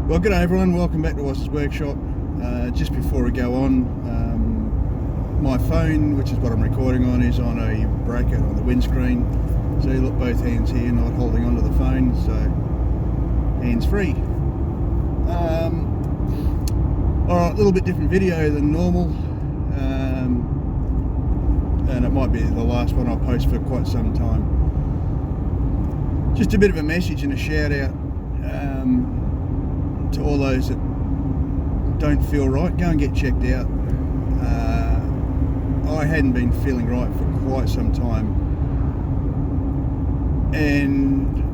Well, good day everyone, welcome back to Wazzas Workshop. Just before we go on, my phone, which is what I'm recording on, is on a breakout on the windscreen. So you look, both hands here, not holding onto the phone, so hands free. Alright, a little bit different video than normal, and it might be the last one I'll post for quite some time. Just a bit of a message and a shout out to all those that don't feel right. Go and get checked out. I hadn't been feeling right for quite some time and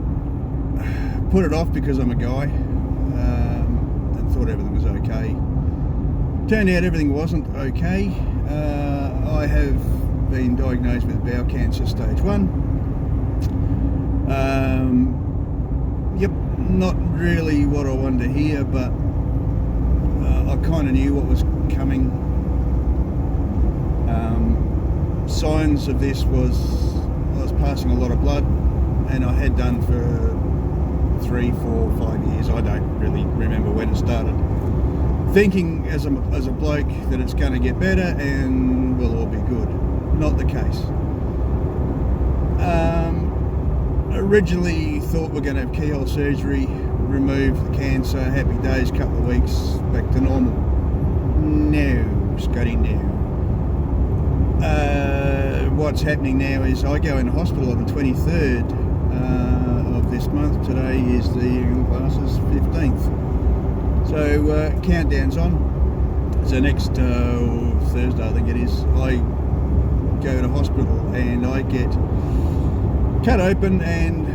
put it off because I'm a guy, and thought everything was okay. Turned out everything wasn't okay. I have been diagnosed with bowel cancer stage 1. Yep, not really what I wanted to hear, but I kind of knew what was coming. Signs of this was I was passing a lot of blood, and I had done for 3, 4, 5 years. I don't really remember when it started. Thinking as a bloke that it's going to get better and we'll all be good. Not the case. Originally thought we're going to have keyhole surgery, remove the cancer, happy days, couple of weeks, back to normal. No, Scotty, no. What's happening now is I go into hospital on the 23rd of this month. Today is the Wazzas 15th. So countdown's on. So next Thursday, I think it is, I go to hospital and I get cut open and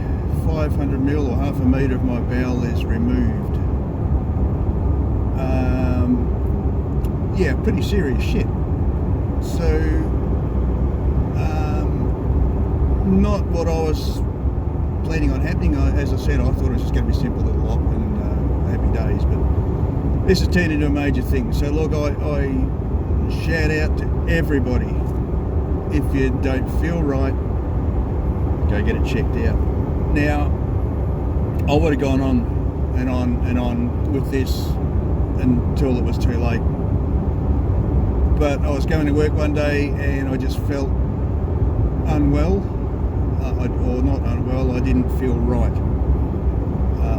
500 mil or half a metre of my bowel is removed. Yeah, pretty serious shit. So, not what I was planning on happening. As I said, I thought it was just going to be simple little op and happy days, but this has turned into a major thing. So look, I shout out to everybody, if you don't feel right, go get it checked out. Now, I would have gone on and on with this until it was too late. But I was going to work one day and I just felt unwell, or not unwell, I didn't feel right.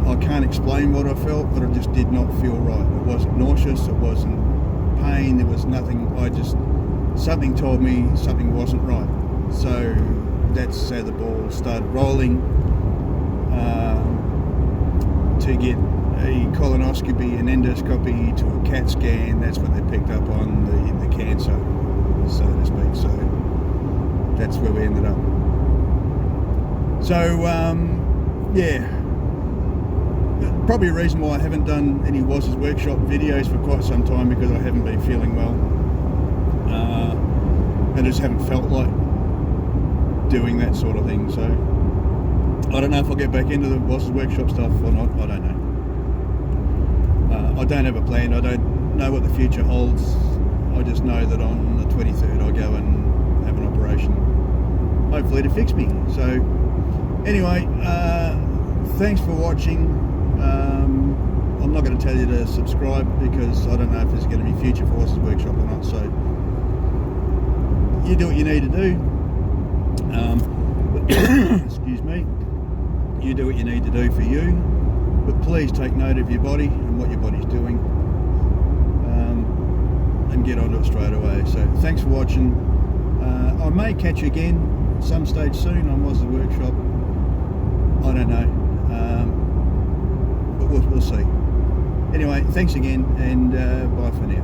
I can't explain what I felt, but I just did not feel right. It wasn't nauseous, it wasn't pain, there was nothing. Something told me something wasn't right. So that's how the ball started rolling, to get a colonoscopy, an endoscopy, to a CAT scan. That's when they picked up on the cancer, so to speak. So that's where we ended up. So yeah, probably a reason why I haven't done any Wazzas Workshop videos for quite some time, because I haven't been feeling well, and just haven't felt like doing that sort of thing. So I don't know if I'll get back into the Wazzas Workshop stuff or not. I don't know. I don't have a plan. I don't know what the future holds. I just know that on the 23rd I'll go and have an operation, hopefully to fix me. So anyway, thanks for watching. I'm not going to tell you to subscribe because I don't know if there's going to be future for Wazzas Workshop or not. So you do what you need to do. Excuse me. You do what you need to do for you, but please take note of your body and what your body's doing, and get onto it straight away. So thanks for watching. I may catch you again at some stage soon on Wazzas Workshop. I don't know, but we'll see. Anyway, thanks again, and bye for now.